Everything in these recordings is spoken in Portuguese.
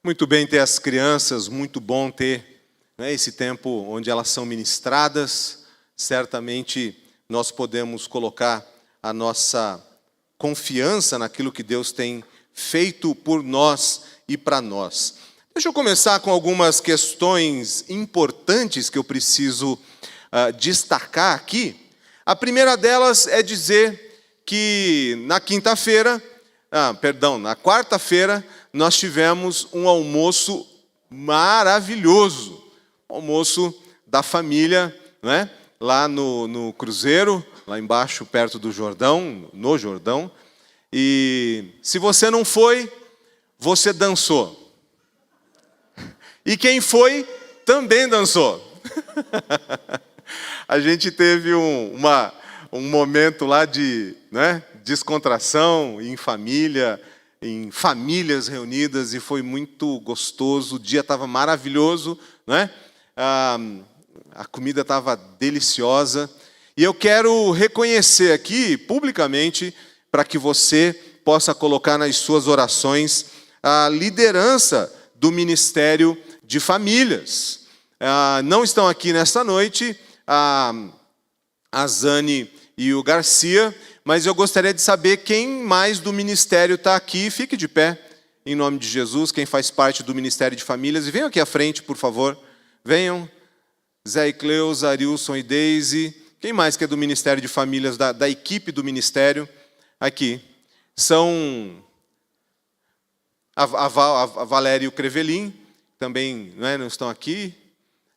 Muito bem ter as crianças, muito bom ter, né, esse tempo onde elas são ministradas. Certamente nós podemos colocar a nossa confiança naquilo que Deus tem feito por nós e para nós. Deixa eu começar com algumas questões importantes que eu preciso destacar aqui. A primeira delas é dizer que na quarta-feira, nós tivemos um almoço maravilhoso. Almoço da família, né? Lá no Cruzeiro, lá embaixo, perto do Jordão, no Jordão. E se você não foi, você dançou. E quem foi, também dançou. A gente teve um momento lá de, né, descontração em família, em famílias reunidas, e foi muito gostoso. O dia estava maravilhoso, né? A comida estava deliciosa. E eu quero reconhecer aqui, publicamente, para que você possa colocar nas suas orações a liderança do Ministério de Famílias. Não estão aqui nesta noite a Zane e o Garcia, mas eu gostaria de saber quem mais do Ministério está aqui. Fique de pé, em nome de Jesus, quem faz parte do Ministério de Famílias. E venham aqui à frente, por favor. Venham. Zé e Cleusa, Arilson e Deise. Quem mais que é do Ministério de Famílias, da equipe do Ministério? Aqui. São a Valéria e o Crevelin, também, né, não estão aqui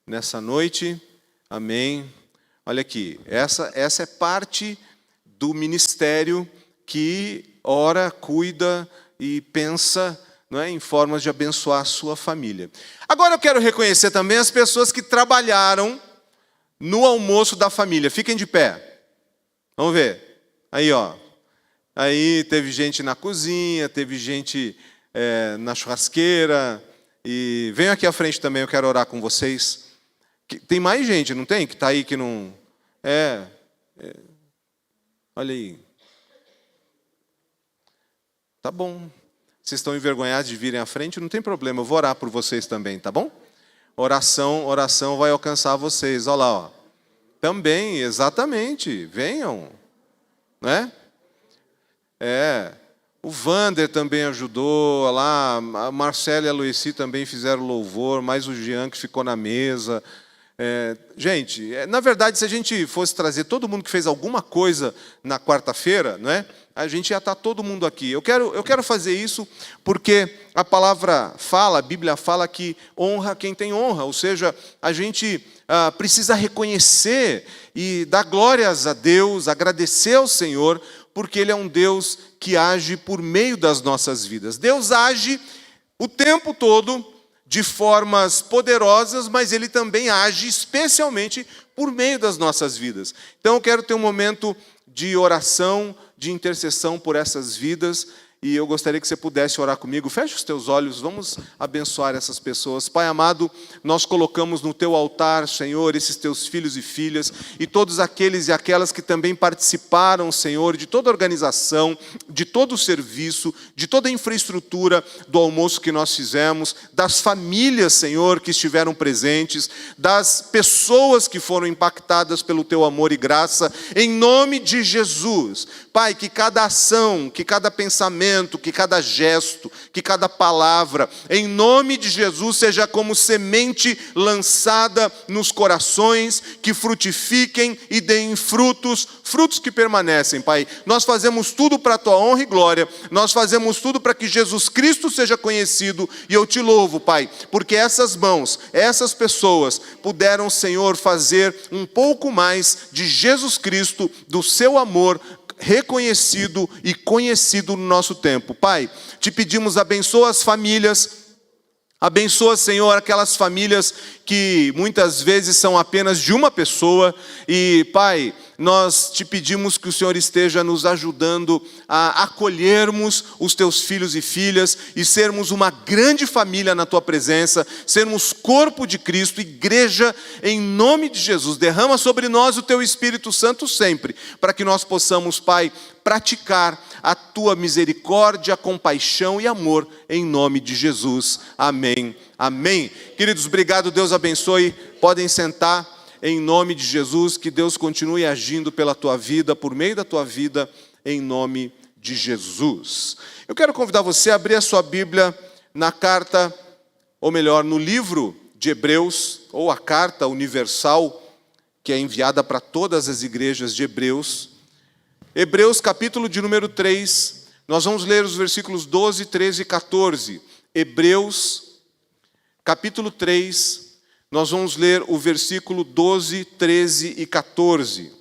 nessa noite. Amém. Olha aqui, essa é parte do ministério que ora, cuida e pensa, não é, em formas de abençoar a sua família. Agora eu quero reconhecer também as pessoas que trabalharam no almoço da família. Fiquem de pé. Vamos ver. Aí, ó. Aí teve gente na cozinha, teve gente na churrasqueira. E venham aqui à frente também, eu quero orar com vocês. Tem mais gente, não tem? Que está aí que não... Olha aí. Tá bom. Vocês estão envergonhados de virem à frente? Não tem problema, eu vou orar por vocês também, tá bom? Oração vai alcançar vocês. Olha lá, ó. Também, exatamente. Venham. Né? O Vander também ajudou. Olha lá, a Marcela e a Luici também fizeram louvor, mais o Jean que ficou na mesa. Gente, na verdade, se a gente fosse trazer todo mundo que fez alguma coisa na quarta-feira, né, a gente ia estar todo mundo aqui. Eu quero fazer isso porque a palavra fala, a Bíblia fala que honra quem tem honra, ou seja, a gente precisa reconhecer e dar glórias a Deus, agradecer ao Senhor, porque Ele é um Deus que age por meio das nossas vidas. Deus age o tempo todo de formas poderosas, mas Ele também age especialmente por meio das nossas vidas. Então eu quero ter um momento de oração, de intercessão por essas vidas, e eu gostaria que você pudesse orar comigo. Feche os teus olhos, vamos abençoar essas pessoas. Pai amado, nós colocamos no teu altar, Senhor, esses teus filhos e filhas, e todos aqueles e aquelas que também participaram, Senhor, de toda a organização, de todo o serviço, de toda a infraestrutura do almoço que nós fizemos, das famílias, Senhor, que estiveram presentes, das pessoas que foram impactadas pelo teu amor e graça, em nome de Jesus. Pai, que cada ação, que cada pensamento, que cada gesto, que cada palavra, em nome de Jesus, seja como semente lançada nos corações, que frutifiquem e deem frutos que permanecem, Pai. Nós fazemos tudo para a tua honra e glória, nós fazemos tudo para que Jesus Cristo seja conhecido, e eu te louvo, Pai, porque essas mãos, essas pessoas puderam, Senhor, fazer um pouco mais de Jesus Cristo, do seu amor, reconhecido e conhecido no nosso tempo. Pai, te pedimos, abençoa as famílias, abençoa, Senhor, aquelas famílias que muitas vezes são apenas de uma pessoa, e Pai, nós te pedimos que o Senhor esteja nos ajudando a acolhermos os teus filhos e filhas e sermos uma grande família na tua presença, sermos corpo de Cristo, igreja, em nome de Jesus. Derrama sobre nós o teu Espírito Santo sempre, para que nós possamos, Pai, praticar a tua misericórdia, compaixão e amor, em nome de Jesus. Amém. Amém. Queridos, obrigado, Deus abençoe. Podem sentar, em nome de Jesus, que Deus continue agindo pela tua vida, por meio da tua vida, em nome de Jesus. Eu quero convidar você a abrir a sua Bíblia na carta, ou melhor, no livro de Hebreus, ou a carta universal, que é enviada para todas as igrejas de Hebreus. Hebreus, capítulo de número 3, nós vamos ler os versículos 12, 13 e 14. Hebreus, capítulo 3, nós vamos ler o versículo 12, 13 e 14.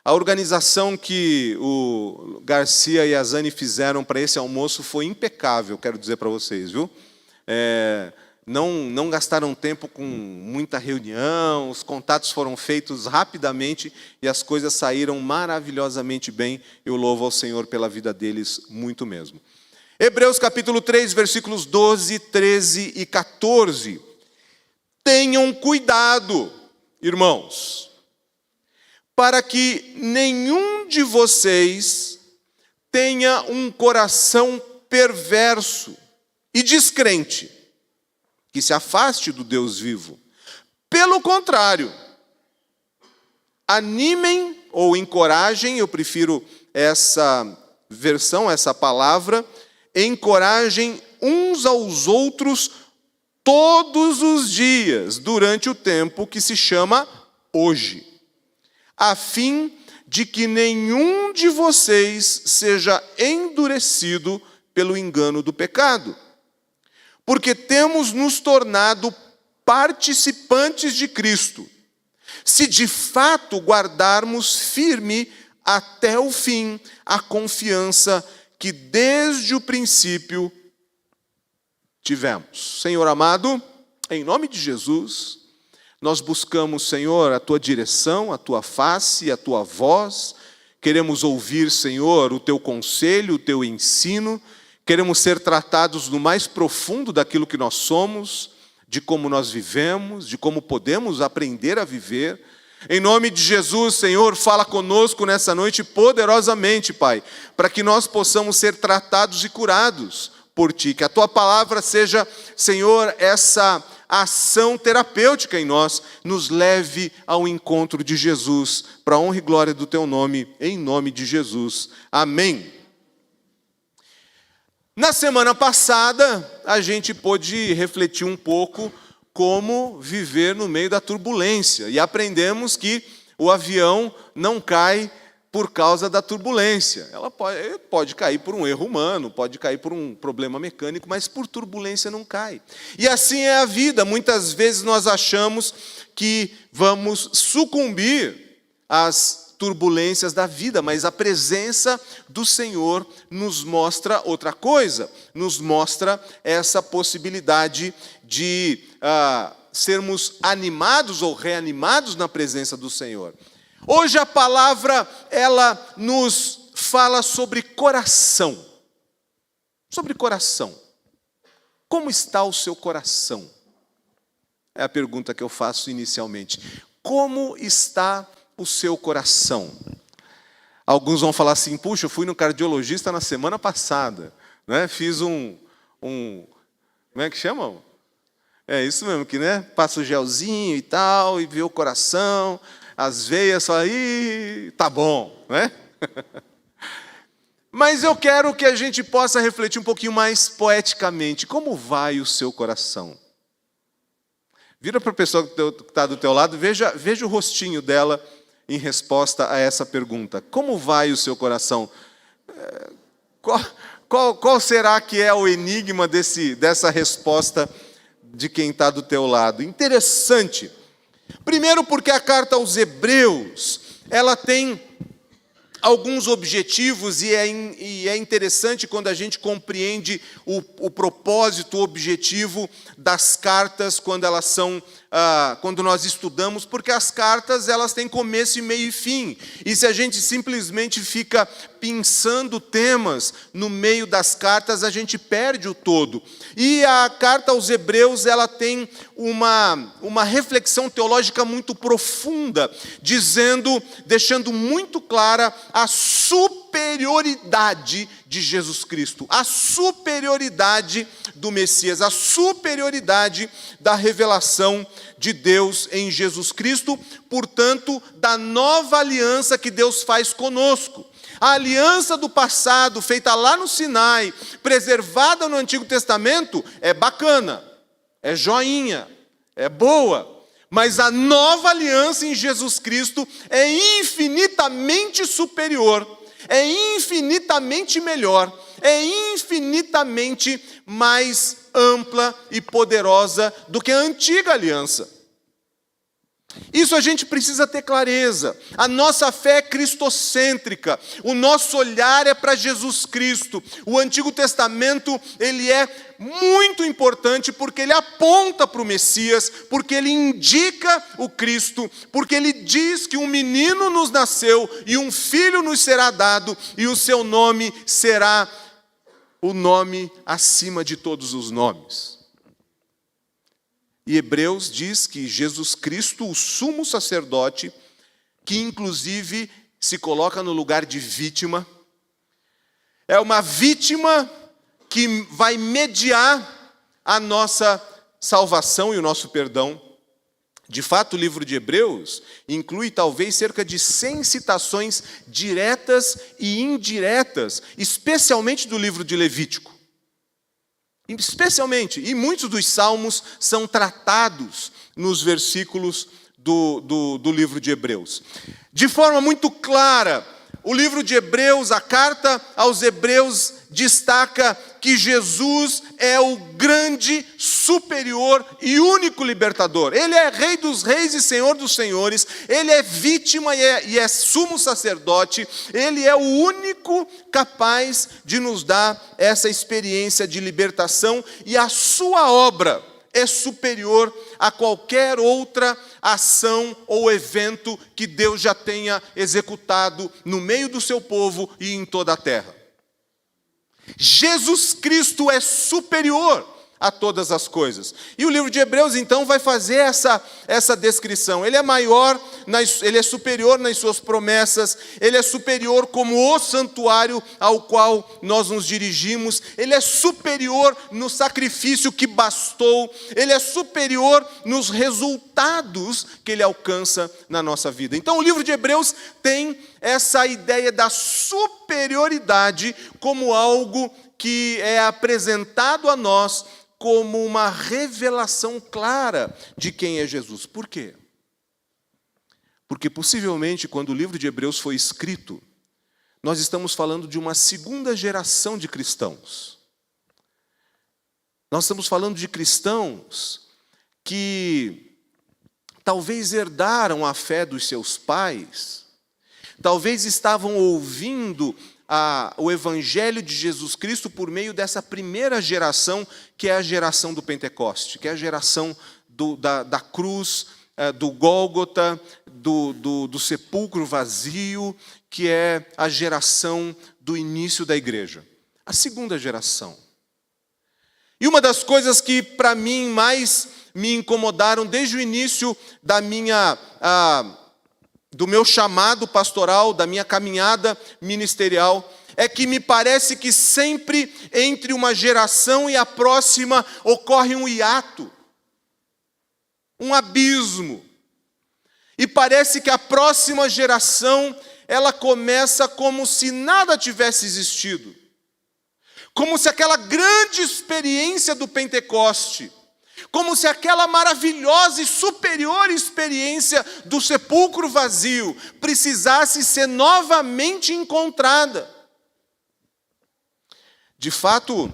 A organização que o Garcia e a Zani fizeram para esse almoço foi impecável, quero dizer para vocês, viu? Não gastaram tempo com muita reunião, os contatos foram feitos rapidamente e as coisas saíram maravilhosamente bem. Eu louvo ao Senhor pela vida deles, muito mesmo. Hebreus capítulo 3, versículos 12, 13 e 14. Tenham cuidado, irmãos, para que nenhum de vocês tenha um coração perverso e descrente, que se afaste do Deus vivo. Pelo contrário, animem ou encorajem, eu prefiro essa versão, essa palavra, encorajem uns aos outros todos os dias, durante o tempo que se chama hoje, a fim de que nenhum de vocês seja endurecido pelo engano do pecado. Porque temos nos tornado participantes de Cristo, se de fato guardarmos firme até o fim a confiança que desde o princípio tivemos. Senhor amado, em nome de Jesus, nós buscamos, Senhor, a tua direção, a tua face, a tua voz. Queremos ouvir, Senhor, o teu conselho, o teu ensino. Queremos ser tratados no mais profundo daquilo que nós somos, de como nós vivemos, de como podemos aprender a viver. Em nome de Jesus, Senhor, fala conosco nessa noite poderosamente, Pai, para que nós possamos ser tratados e curados por Ti. Que a Tua palavra seja, Senhor, essa ação terapêutica em nós, nos leve ao encontro de Jesus, para a honra e glória do Teu nome, em nome de Jesus. Amém. Na semana passada, a gente pôde refletir um pouco como viver no meio da turbulência. E aprendemos que o avião não cai por causa da turbulência. Ela pode cair por um erro humano, pode cair por um problema mecânico, mas por turbulência não cai. E assim é a vida. Muitas vezes nós achamos que vamos sucumbir às turbulências da vida, mas a presença do Senhor nos mostra outra coisa, nos mostra essa possibilidade de sermos animados ou reanimados na presença do Senhor. Hoje a palavra, ela nos fala sobre coração. Sobre coração. Como está o seu coração? É a pergunta que eu faço inicialmente. Como está o seu coração? Alguns vão falar assim, puxa, eu fui no cardiologista na semana passada, né? Fiz como é que chama? É isso mesmo, que né? Passa o gelzinho e tal, e vê o coração, as veias, fala, tá bom, né? Mas eu quero que a gente possa refletir um pouquinho mais poeticamente. Como vai o seu coração? Vira para a pessoa que está do teu lado, veja o rostinho dela em resposta a essa pergunta. Como vai o seu coração? Qual será que é o enigma dessa resposta de quem está do teu lado? Interessante. Primeiro porque a carta aos Hebreus, ela tem alguns objetivos e é interessante quando a gente compreende o propósito, o objetivo das cartas quando elas são quando nós estudamos, porque as cartas elas têm começo, meio e fim. E se a gente simplesmente fica pensando temas no meio das cartas, a gente perde o todo. E a carta aos Hebreus ela tem uma reflexão teológica muito profunda, deixando muito clara a superioridade de Jesus Cristo, a superioridade do Messias, a superioridade da revelação de Deus em Jesus Cristo, portanto, da nova aliança que Deus faz conosco. A aliança do passado, feita lá no Sinai, preservada no Antigo Testamento, é bacana, é joinha, é boa. Mas a nova aliança em Jesus Cristo é infinitamente superior, é infinitamente melhor, é infinitamente mais ampla e poderosa do que a antiga aliança. Isso a gente precisa ter clareza. A nossa fé é cristocêntrica. O nosso olhar é para Jesus Cristo. O Antigo Testamento, ele é muito importante porque ele aponta para o Messias, porque ele indica o Cristo, porque ele diz que um menino nos nasceu e um filho nos será dado e o seu nome será o nome acima de todos os nomes. E Hebreus diz que Jesus Cristo, o sumo sacerdote, que inclusive se coloca no lugar de vítima, é uma vítima que vai mediar a nossa salvação e o nosso perdão. De fato, o livro de Hebreus inclui talvez cerca de 100 citações diretas e indiretas, especialmente do livro de Levítico. Especialmente, e muitos dos salmos são tratados nos versículos do livro de Hebreus. De forma muito clara, o livro de Hebreus, a carta aos Hebreus, destaca que Jesus é o grande, superior e único libertador. Ele é Rei dos reis e Senhor dos senhores, ele é vítima e é sumo sacerdote, ele é o único capaz de nos dar essa experiência de libertação, e a sua obra é superior a qualquer outra ação ou evento que Deus já tenha executado no meio do seu povo e em toda a terra. Jesus Cristo é superior a todas as coisas. E o livro de Hebreus, então, vai fazer essa descrição. Ele é maior, ele é superior nas suas promessas, ele é superior como o santuário ao qual nós nos dirigimos, ele é superior no sacrifício que bastou, ele é superior nos resultados que ele alcança na nossa vida. Então, o livro de Hebreus tem essa ideia da superioridade como algo que é apresentado a nós como uma revelação clara de quem é Jesus. Por quê? Porque possivelmente, quando o livro de Hebreus foi escrito, nós estamos falando de uma segunda geração de cristãos. Nós estamos falando de cristãos que talvez herdaram a fé dos seus pais, talvez estavam ouvindo o Evangelho de Jesus Cristo por meio dessa primeira geração, que é a geração do Pentecoste, que é a geração da cruz, do Gólgota, do sepulcro vazio, que é a geração do início da igreja. A segunda geração. E uma das coisas que para mim mais me incomodaram desde o início do meu chamado pastoral, da minha caminhada ministerial, é que me parece que sempre entre uma geração e a próxima ocorre um hiato, um abismo. E parece que a próxima geração, ela começa como se nada tivesse existido. Como se aquela grande experiência do Pentecoste, como se aquela maravilhosa e superior experiência do sepulcro vazio precisasse ser novamente encontrada. De fato,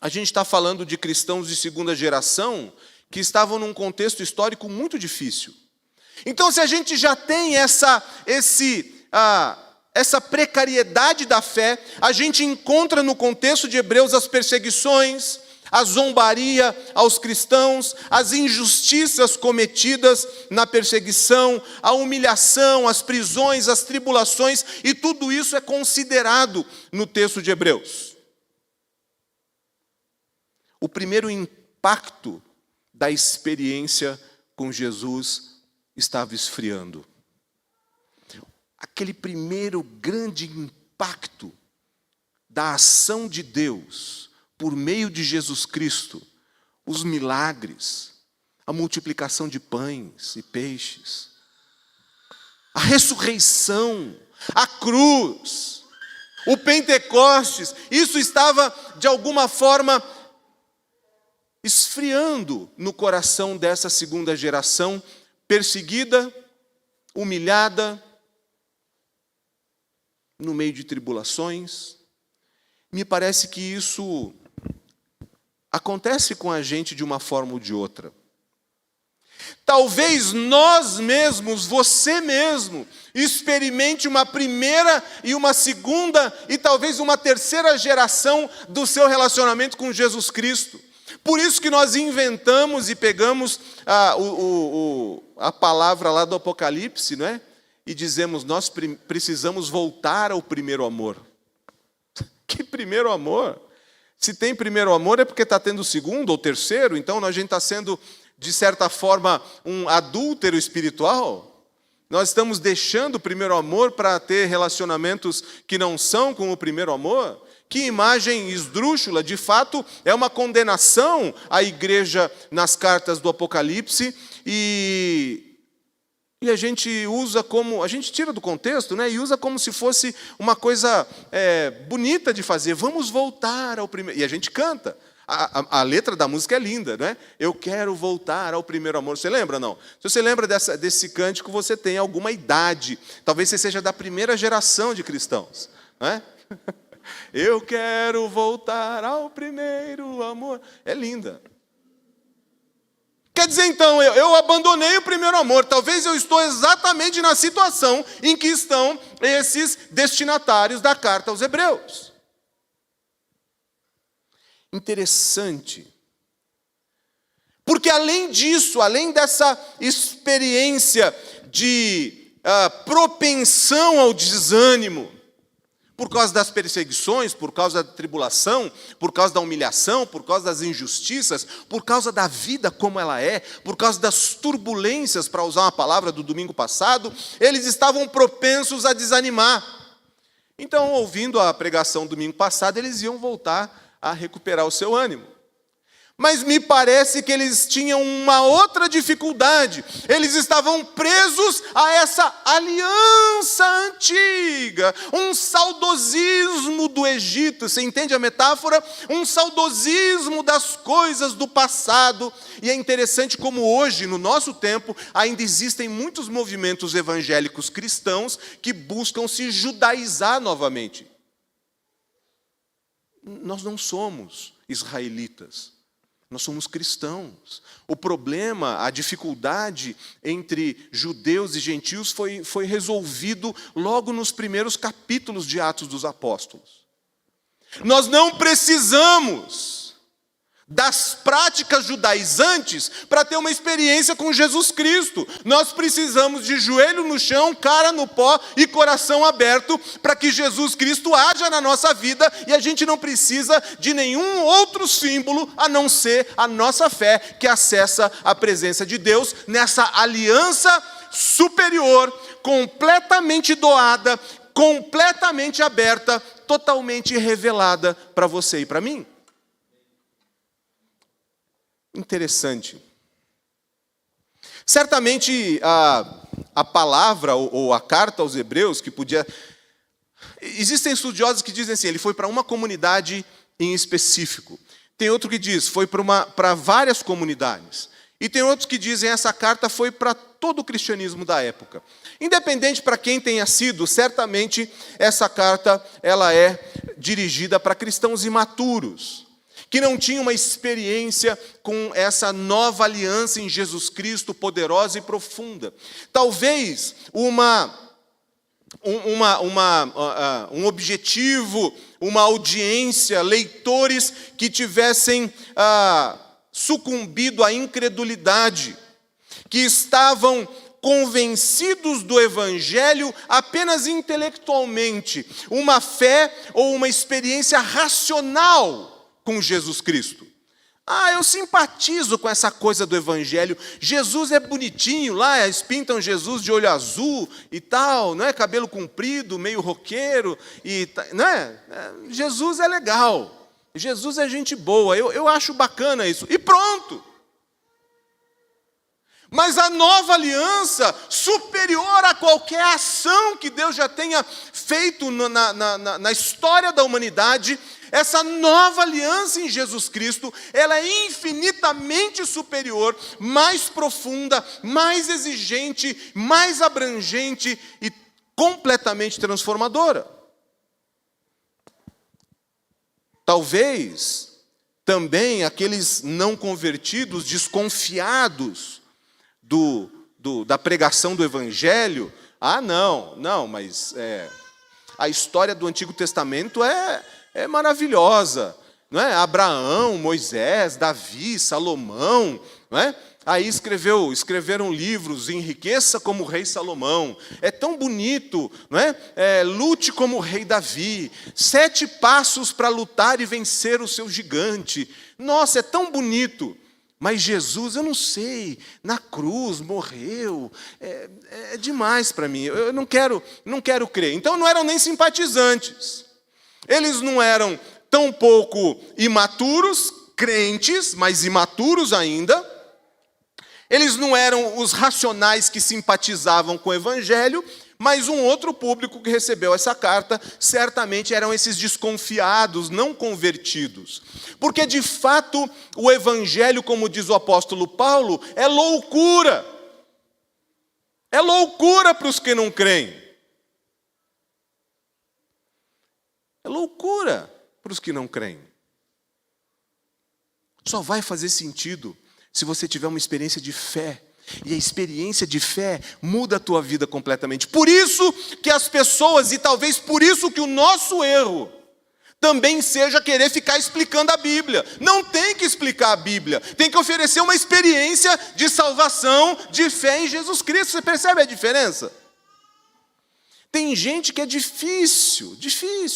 a gente está falando de cristãos de segunda geração que estavam num contexto histórico muito difícil. Então, se a gente já tem essa precariedade da fé, a gente encontra no contexto de Hebreus as perseguições, a zombaria aos cristãos, as injustiças cometidas na perseguição, a humilhação, as prisões, as tribulações, e tudo isso é considerado no texto de Hebreus. O primeiro impacto da experiência com Jesus estava esfriando. Aquele primeiro grande impacto da ação de Deus por meio de Jesus Cristo, os milagres, a multiplicação de pães e peixes, a ressurreição, a cruz, o Pentecostes, isso estava de alguma forma esfriando no coração dessa segunda geração, perseguida, humilhada, no meio de tribulações. Me parece que isso acontece com a gente de uma forma ou de outra. Talvez nós mesmos, você mesmo, experimente uma primeira e uma segunda e talvez uma terceira geração do seu relacionamento com Jesus Cristo. Por isso que nós inventamos e pegamos a palavra lá do Apocalipse, não é? E dizemos, nós precisamos voltar ao primeiro amor. Que primeiro amor? Se tem primeiro amor é porque está tendo segundo ou terceiro, então a gente está sendo, de certa forma, um adúltero espiritual. Nós estamos deixando o primeiro amor para ter relacionamentos que não são com o primeiro amor. Que imagem esdrúxula, de fato, é uma condenação à igreja nas cartas do Apocalipse, e a gente usa como, a gente tira do contexto, né, e usa como se fosse uma coisa bonita de fazer. Vamos voltar ao primeiro. E a gente canta. A letra da música é linda, né? Eu quero voltar ao primeiro amor. Você lembra, não? Se você lembra desse cântico, você tem alguma idade. Talvez você seja da primeira geração de cristãos, né? Eu quero voltar ao primeiro amor. É linda. Quer dizer, então, eu abandonei o primeiro amor. Talvez eu estou exatamente na situação em que estão esses destinatários da carta aos Hebreus. Interessante. Porque além disso, além dessa experiência de propensão ao desânimo, por causa das perseguições, por causa da tribulação, por causa da humilhação, por causa das injustiças, por causa da vida como ela é, por causa das turbulências, para usar uma palavra do domingo passado, eles estavam propensos a desanimar. Então, ouvindo a pregação do domingo passado, eles iam voltar a recuperar o seu ânimo. Mas me parece que eles tinham uma outra dificuldade. Eles estavam presos a essa aliança antiga, um saudosismo do Egito. Você entende a metáfora? Um saudosismo das coisas do passado. E é interessante como hoje, no nosso tempo, ainda existem muitos movimentos evangélicos cristãos que buscam se judaizar novamente. Nós não somos israelitas. Nós somos cristãos. O problema, a dificuldade entre judeus e gentios foi resolvido logo nos primeiros capítulos de Atos dos Apóstolos. Nós não precisamos das práticas judaizantes para ter uma experiência com Jesus Cristo. Nós precisamos de joelho no chão, cara no pó e coração aberto para que Jesus Cristo haja na nossa vida, e a gente não precisa de nenhum outro símbolo a não ser a nossa fé que acessa a presença de Deus nessa aliança superior, completamente doada, completamente aberta, totalmente revelada para você e para mim. Interessante. Certamente a palavra ou a carta aos Hebreus, que podia... Existem estudiosos que dizem assim, ele foi para uma comunidade em específico. Tem outro que diz, foi para várias comunidades. E tem outros que dizem, essa carta foi para todo o cristianismo da época. Independente para quem tenha sido, certamente essa carta ela é dirigida para cristãos imaturos, que não tinham uma experiência com essa nova aliança em Jesus Cristo, poderosa e profunda. Talvez uma um objetivo, uma audiência, leitores que tivessem sucumbido à incredulidade, que estavam convencidos do Evangelho apenas intelectualmente, uma fé ou uma experiência racional com Jesus Cristo. Eu simpatizo com essa coisa do Evangelho. Jesus é bonitinho lá, eles pintam Jesus de olho azul e tal, não é? Cabelo comprido, meio roqueiro, não é? Jesus é legal, Jesus é gente boa, eu acho bacana isso, e pronto. Mas a nova aliança, superior a qualquer ação que Deus já tenha feito na história da humanidade, essa nova aliança em Jesus Cristo, ela é infinitamente superior, mais profunda, mais exigente, mais abrangente e completamente transformadora. Talvez também aqueles não convertidos, desconfiados da pregação do Evangelho, mas a história do Antigo Testamento é maravilhosa, não é? Abraão, Moisés, Davi, Salomão, não é? Aí escreveram livros, enriqueça como o rei Salomão, é tão bonito, não é? Lute como o rei Davi, 7 passos para lutar e vencer o seu gigante. Nossa, é tão bonito. Mas Jesus, eu não sei, na cruz, morreu, é demais para mim, eu não quero crer. Então não eram nem simpatizantes, eles não eram tão pouco imaturos, crentes, mas imaturos ainda, eles não eram os racionais que simpatizavam com o Evangelho, mas um outro público que recebeu essa carta, certamente eram esses desconfiados, não convertidos. Porque, de fato, o Evangelho, como diz o apóstolo Paulo, é loucura. É loucura para os que não creem. É loucura para os que não creem. Só vai fazer sentido se você tiver uma experiência de fé. E a experiência de fé muda a tua vida completamente. Por isso que as pessoas, e talvez por isso que o nosso erro também seja querer ficar explicando a Bíblia. Não tem que explicar a Bíblia, tem que oferecer uma experiência de salvação, de fé em Jesus Cristo. Você percebe a diferença? Tem gente que é difícil,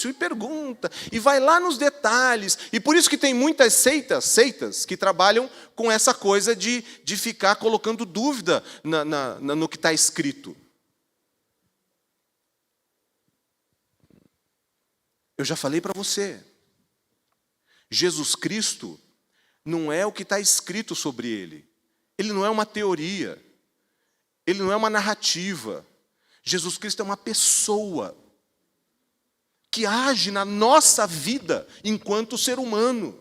e pergunta, e vai lá nos detalhes. E por isso que tem muitas seitas que trabalham com essa coisa de ficar colocando dúvida no que está escrito. Eu já falei para você, Jesus Cristo não é o que está escrito sobre Ele. Ele não é uma teoria, Ele não é uma narrativa. Jesus Cristo é uma pessoa que age na nossa vida enquanto ser humano.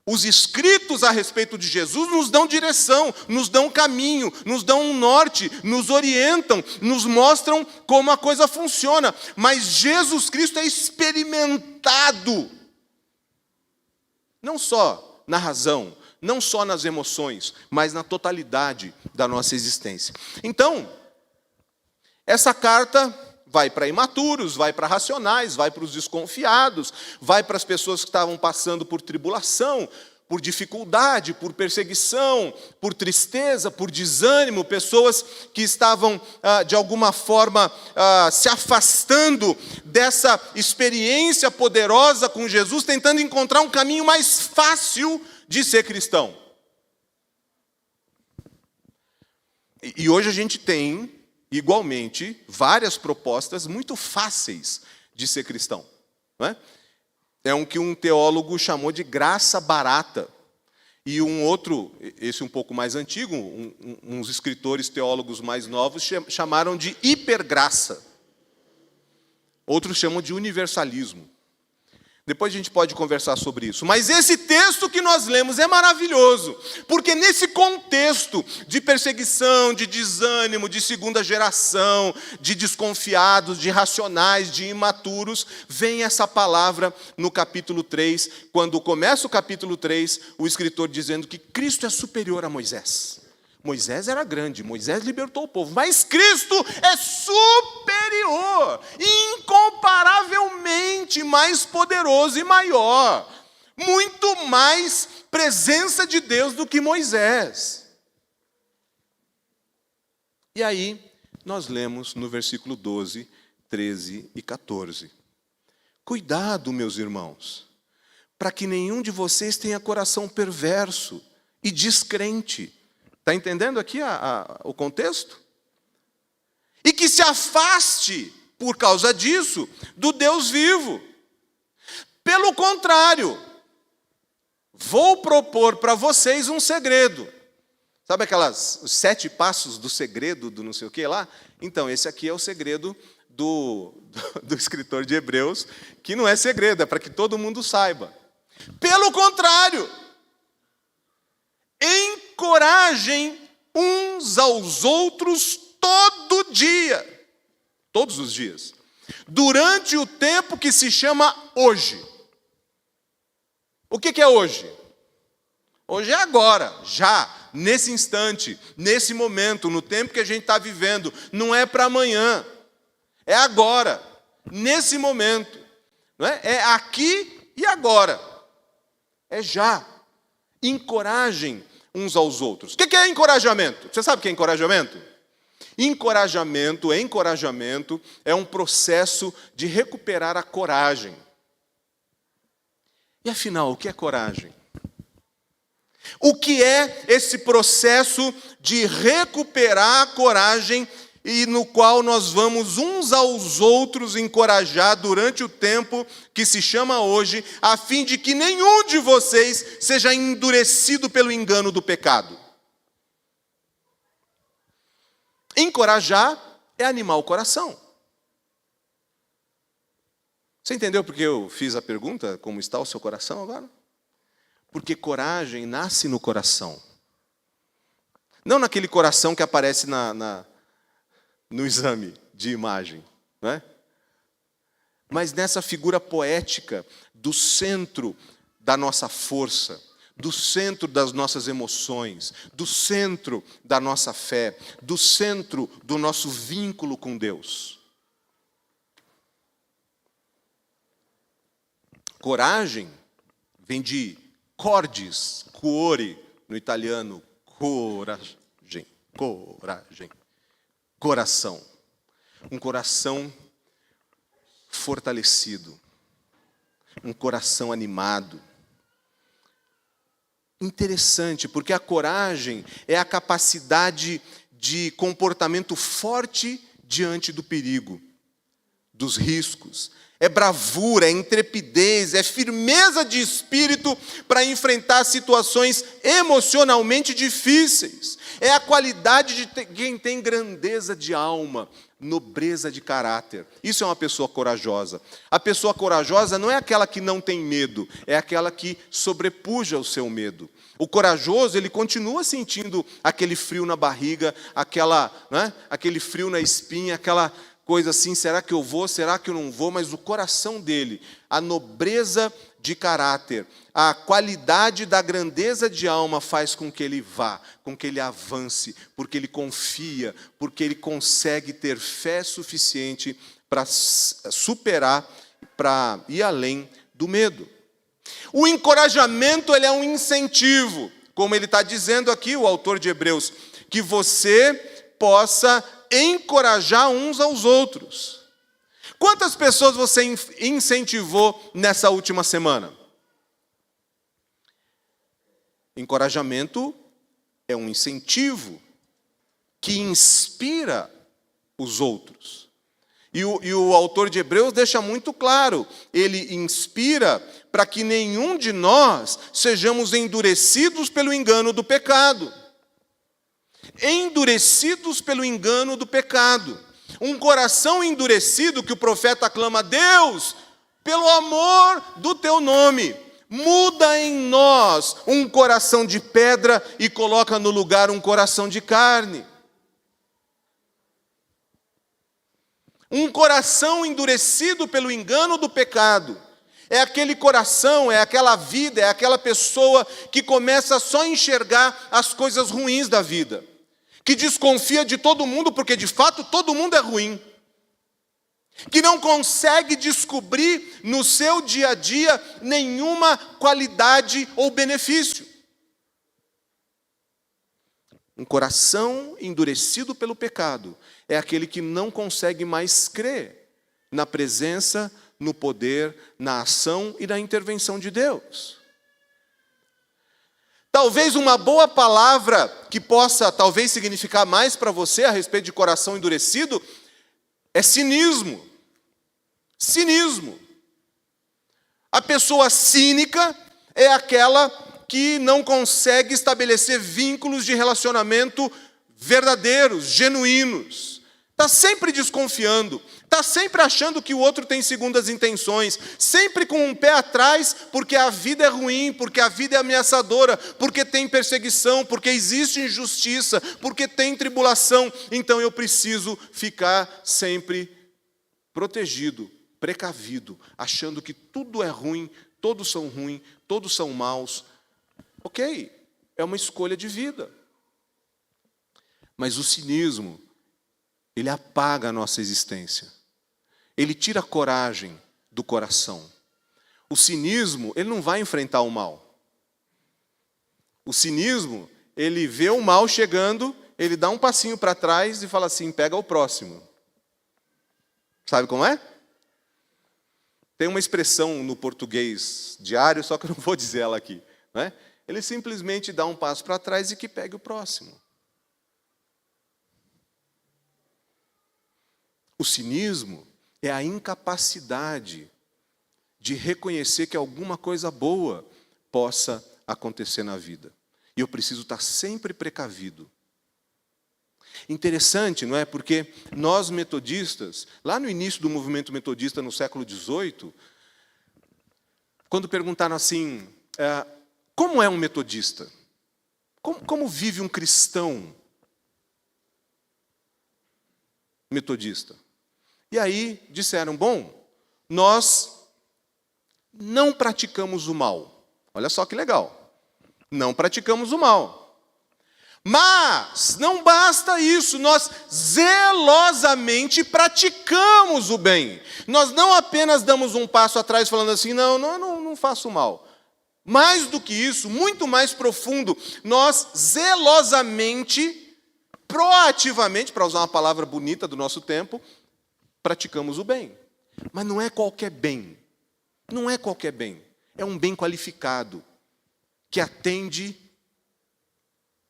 Os escritos a respeito de Jesus nos dão direção, nos dão caminho, nos dão um norte, nos orientam, nos mostram como a coisa funciona. Mas Jesus Cristo é experimentado, não só na razão, não só nas emoções, mas na totalidade da nossa existência. Então, essa carta vai para imaturos, vai para racionais, vai para os desconfiados, vai para as pessoas que estavam passando por tribulação, por dificuldade, por perseguição, por tristeza, por desânimo, pessoas que estavam, de alguma forma, se afastando dessa experiência poderosa com Jesus, tentando encontrar um caminho mais fácil de ser cristão. E hoje a gente tem, igualmente, várias propostas muito fáceis de ser cristão. Não é? É um que um teólogo chamou de graça barata. E um outro, esse um pouco mais antigo, uns escritores teólogos mais novos, chamaram de hipergraça. Outros chamam de universalismo. Depois a gente pode conversar sobre isso. Mas esse texto que nós lemos é maravilhoso, porque nesse contexto de perseguição, de desânimo, de segunda geração, de desconfiados, de racionais, de imaturos, vem essa palavra no capítulo 3, quando começa o capítulo 3, o escritor dizendo que Cristo é superior a Moisés. Moisés era grande, Moisés libertou o povo, mas Cristo é superior, incomparavelmente mais poderoso e maior, muito mais presença de Deus do que Moisés. E aí, nós lemos no versículo 12, 13 e 14. Cuidado, meus irmãos, para que nenhum de vocês tenha coração perverso e descrente. Está entendendo aqui o contexto? E que se afaste, por causa disso, do Deus vivo. Pelo contrário, vou propor para vocês um segredo. Sabe os 7 passos do segredo do não sei o que lá? Então, esse aqui é o segredo do escritor de Hebreus, que não é segredo, é para que todo mundo saiba. Pelo contrário, encorajem uns aos outros todo dia, todos os dias, durante o tempo que se chama hoje. O que é hoje? Hoje é agora, já, nesse instante, nesse momento, no tempo que a gente está vivendo. Não é para amanhã, é agora, nesse momento. Não é? É aqui e agora, é já. Encorajem uns aos outros. O que é encorajamento? Você sabe o que é encorajamento? Encorajamento é um processo de recuperar a coragem. E afinal, o que é coragem? O que é esse processo de recuperar a coragem e no qual nós vamos uns aos outros encorajar durante o tempo que se chama hoje, a fim de que nenhum de vocês seja endurecido pelo engano do pecado? Encorajar é animar o coração. Você entendeu porque eu fiz a pergunta, como está o seu coração agora? Porque coragem nasce no coração. Não naquele coração que aparece no exame de imagem, não é? Mas nessa figura poética do centro da nossa força, do centro das nossas emoções, do centro da nossa fé, do centro do nosso vínculo com Deus. Coragem vem de cordis, cuore, no italiano, coragem, coração. Um coração fortalecido, um coração animado. Interessante, porque a coragem é a capacidade de comportamento forte diante do perigo, dos riscos. É bravura, é intrepidez, é firmeza de espírito para enfrentar situações emocionalmente difíceis. É a qualidade de quem tem grandeza de alma, nobreza de caráter. Isso é uma pessoa corajosa. A pessoa corajosa não é aquela que não tem medo, é aquela que sobrepuja o seu medo. O corajoso, ele continua sentindo aquele frio na barriga, aquele frio na espinha, aquela coisa assim, será que eu vou, será que eu não vou? Mas o coração dele, a nobreza de caráter, a qualidade da grandeza de alma faz com que ele vá, com que ele avance, porque ele confia, porque ele consegue ter fé suficiente para superar, para ir além do medo. O encorajamento, ele é um incentivo, como ele está dizendo aqui, o autor de Hebreus, que você possa encorajar uns aos outros. Quantas pessoas você incentivou nessa última semana? Encorajamento é um incentivo que inspira os outros. E o autor de Hebreus deixa muito claro, ele inspira para que nenhum de nós sejamos endurecidos pelo engano do pecado. Endurecidos pelo engano do pecado. Um coração endurecido que o profeta clama: Deus, pelo amor do teu nome, muda em nós um coração de pedra e coloca no lugar um coração de carne. Um coração endurecido pelo engano do pecado é aquele coração, é aquela vida, é aquela pessoa que começa só a enxergar as coisas ruins da vida. que desconfia de todo mundo, porque de fato todo mundo é ruim, que não consegue descobrir no seu dia a dia nenhuma qualidade ou benefício. Um coração endurecido pelo pecado é aquele que não consegue mais crer na presença, no poder, na ação e na intervenção de Deus. Talvez uma boa palavra que possa talvez significar mais para você a respeito de coração endurecido é cinismo. Cinismo. A pessoa cínica é aquela que não consegue estabelecer vínculos de relacionamento verdadeiros, genuínos. Está sempre desconfiando, está sempre achando que o outro tem segundas intenções, sempre com um pé atrás, porque a vida é ruim, porque a vida é ameaçadora, porque tem perseguição, porque existe injustiça, porque tem tribulação. Então eu preciso ficar sempre protegido, precavido, achando que tudo é ruim, todos são ruins, todos são maus. Ok, é uma escolha de vida. Mas o cinismo, ele apaga a nossa existência. Ele tira a coragem do coração. O cinismo, ele não vai enfrentar o mal. O cinismo, ele vê o mal chegando, ele dá um passinho para trás e fala assim, pega o próximo. Sabe como é? Tem uma expressão no português diário, só que eu não vou dizer ela aqui, não é? Ele simplesmente dá um passo para trás e que pegue o próximo. O cinismo é a incapacidade de reconhecer que alguma coisa boa possa acontecer na vida. E eu preciso estar sempre precavido. Interessante, não é? Porque nós metodistas, lá no início do movimento metodista no século XVIII, quando perguntaram assim, como é um metodista? Como vive um cristão metodista? E aí disseram, bom, nós não praticamos o mal. Olha só que legal. Não praticamos o mal. Mas não basta isso, nós zelosamente praticamos o bem. Nós não apenas damos um passo atrás falando assim, não faço mal. Mais do que isso, muito mais profundo, nós zelosamente, proativamente, para usar uma palavra bonita do nosso tempo, praticamos o bem. Mas não é qualquer bem. Não é qualquer bem. É um bem qualificado, que atende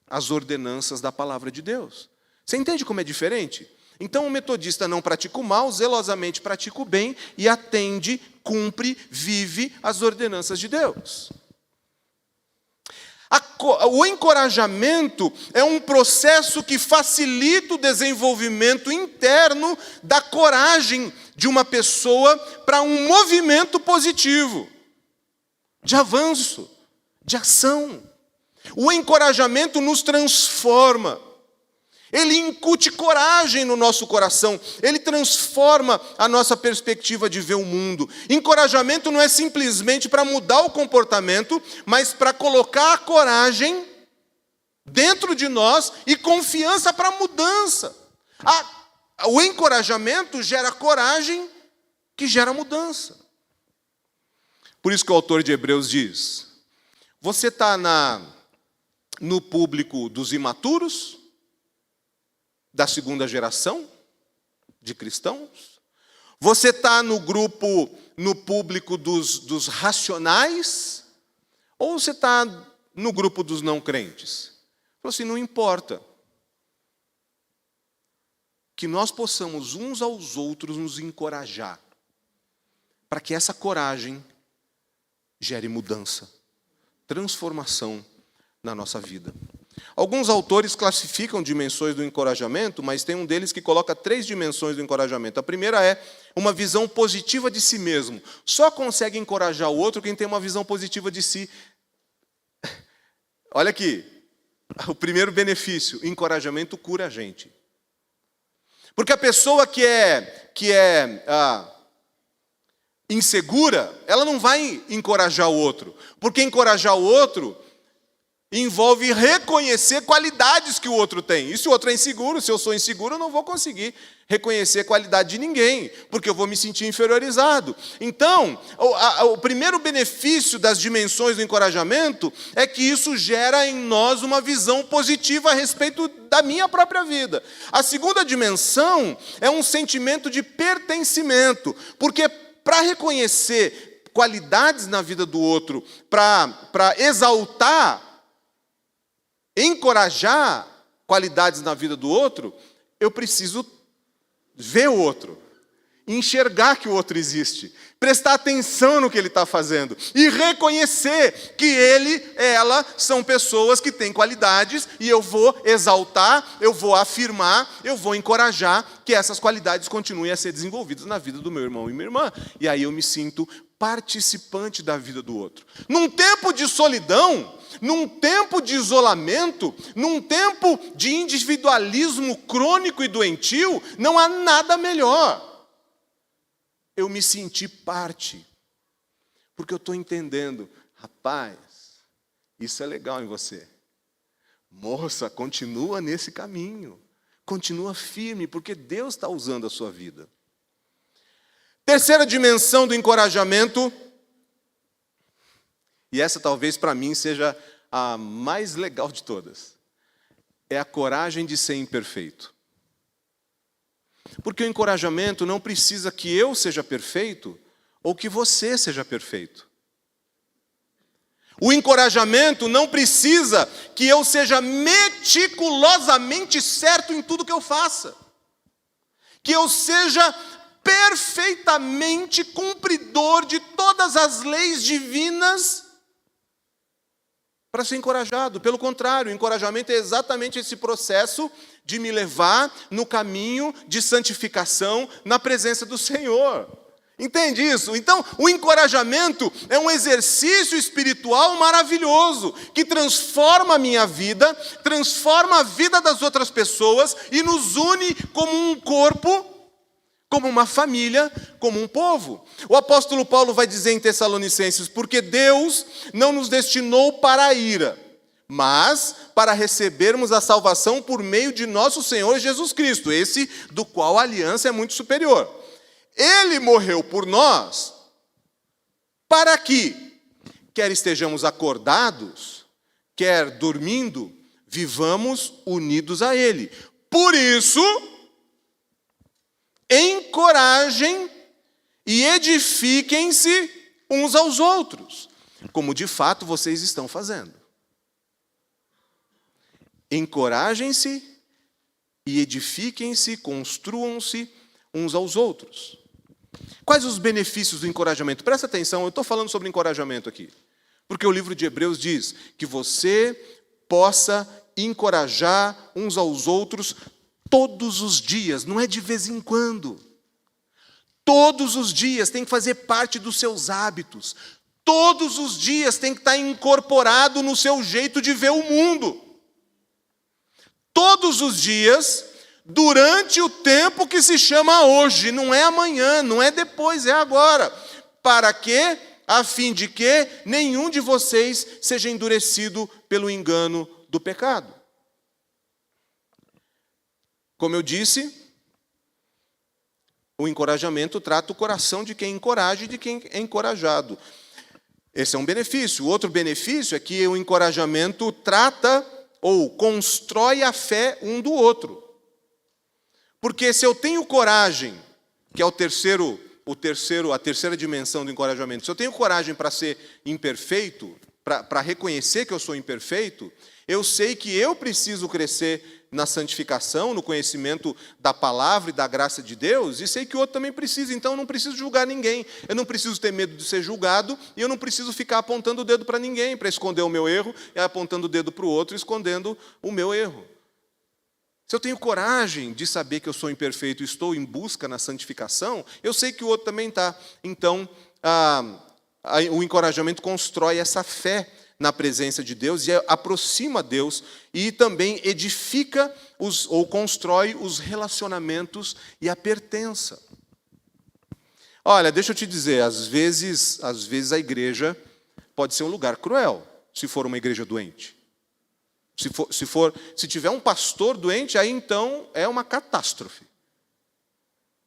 às ordenanças da palavra de Deus. Você entende como é diferente? Então o metodista não pratica o mal, zelosamente pratica o bem e atende, cumpre, vive as ordenanças de Deus. O encorajamento é um processo que facilita o desenvolvimento interno da coragem de uma pessoa para um movimento positivo, de avanço, de ação. O encorajamento nos transforma. Ele incute coragem no nosso coração. Ele transforma a nossa perspectiva de ver o mundo. Encorajamento não é simplesmente para mudar o comportamento, mas para colocar a coragem dentro de nós e confiança para a mudança. O encorajamento gera coragem que gera mudança. Por isso que o autor de Hebreus diz, você está no público dos imaturos, da segunda geração de cristãos? Você está no público dos racionais? Ou você está no grupo dos não crentes? Falou assim, não importa. Que nós possamos uns aos outros nos encorajar, para que essa coragem gere mudança, transformação na nossa vida. Alguns autores classificam dimensões do encorajamento, mas tem um deles que coloca 3 dimensões do encorajamento. A primeira é uma visão positiva de si mesmo. Só consegue encorajar o outro quem tem uma visão positiva de si. Olha aqui, o primeiro benefício, encorajamento cura a gente. Porque a pessoa que é insegura, ela não vai encorajar o outro. Porque encorajar o outro Envolve reconhecer qualidades que o outro tem. E se o outro é inseguro, se eu sou inseguro, eu não vou conseguir reconhecer qualidade de ninguém, porque eu vou me sentir inferiorizado. Então, o primeiro benefício das dimensões do encorajamento é que isso gera em nós uma visão positiva a respeito da minha própria vida. A segunda dimensão é um sentimento de pertencimento, porque para reconhecer qualidades na vida do outro, para exaltar, encorajar qualidades na vida do outro, eu preciso ver o outro, enxergar que o outro existe, prestar atenção no que ele está fazendo e reconhecer que ele, ela, são pessoas que têm qualidades e eu vou exaltar, eu vou afirmar, eu vou encorajar que essas qualidades continuem a ser desenvolvidas na vida do meu irmão e minha irmã. E aí eu me sinto participante da vida do outro. Num tempo de solidão, num tempo de isolamento, num tempo de individualismo crônico e doentio, não há nada melhor. Eu me senti parte, porque eu estou entendendo, rapaz, isso é legal em você. Moça, continua nesse caminho, continua firme, porque Deus está usando a sua vida. Terceira dimensão do encorajamento, e essa talvez para mim seja a mais legal de todas, é a coragem de ser imperfeito. Porque o encorajamento não precisa que eu seja perfeito ou que você seja perfeito. O encorajamento não precisa que eu seja meticulosamente certo em tudo que eu faça. Que eu seja perfeitamente cumpridor de todas as leis divinas para ser encorajado. Pelo contrário, o encorajamento é exatamente esse processo de me levar no caminho de santificação na presença do Senhor. Entende isso? Então, o encorajamento é um exercício espiritual maravilhoso, que transforma a minha vida, transforma a vida das outras pessoas e nos une como um corpo, como uma família, como um povo. O apóstolo Paulo vai dizer em Tessalonicenses, porque Deus não nos destinou para a ira, mas para recebermos a salvação por meio de nosso Senhor Jesus Cristo, esse do qual a aliança é muito superior. Ele morreu por nós para que, quer estejamos acordados, quer dormindo, vivamos unidos a Ele. Por isso, encorajem e edifiquem-se uns aos outros, como de fato vocês estão fazendo. Encorajem-se e edifiquem-se, construam-se uns aos outros. Quais os benefícios do encorajamento? Presta atenção, eu estou falando sobre encorajamento aqui, porque o livro de Hebreus diz que você possa encorajar uns aos outros todos os dias, não é de vez em quando. Todos os dias tem que fazer parte dos seus hábitos. Todos os dias tem que estar incorporado no seu jeito de ver o mundo. Todos os dias, durante o tempo que se chama hoje, não é amanhã, não é depois, é agora. Para quê? A fim de que nenhum de vocês seja endurecido pelo engano do pecado. Como eu disse, o encorajamento trata o coração de quem encoraja e de quem é encorajado. Esse é um benefício. O outro benefício é que o encorajamento trata ou constrói a fé um do outro. Porque se eu tenho coragem, que é a terceira dimensão do encorajamento, se eu tenho coragem para ser imperfeito, para reconhecer que eu sou imperfeito, eu sei que eu preciso crescer na santificação, no conhecimento da palavra e da graça de Deus, e sei que o outro também precisa, então eu não preciso julgar ninguém, eu não preciso ter medo de ser julgado, e eu não preciso ficar apontando o dedo para ninguém, para esconder o meu erro, e apontando o dedo para o outro, escondendo o meu erro. Se eu tenho coragem de saber que eu sou imperfeito e estou em busca na santificação, eu sei que o outro também está. Então, o encorajamento constrói essa fé na presença de Deus e aproxima Deus e também edifica ou constrói os relacionamentos e a pertença. Olha, deixa eu te dizer, às vezes a igreja pode ser um lugar cruel, se for uma igreja doente. Se tiver um pastor doente, aí então é uma catástrofe.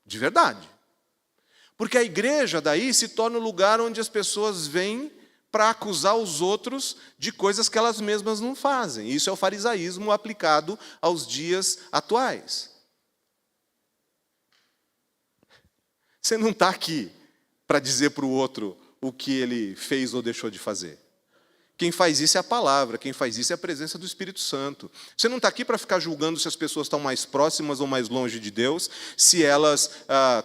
De verdade. Porque a igreja daí se torna o lugar onde as pessoas vêm para acusar os outros de coisas que elas mesmas não fazem. Isso é o farisaísmo aplicado aos dias atuais. Você não está aqui para dizer para o outro o que ele fez ou deixou de fazer. Quem faz isso é a palavra, quem faz isso é a presença do Espírito Santo. Você não está aqui para ficar julgando se as pessoas estão mais próximas ou mais longe de Deus, se elas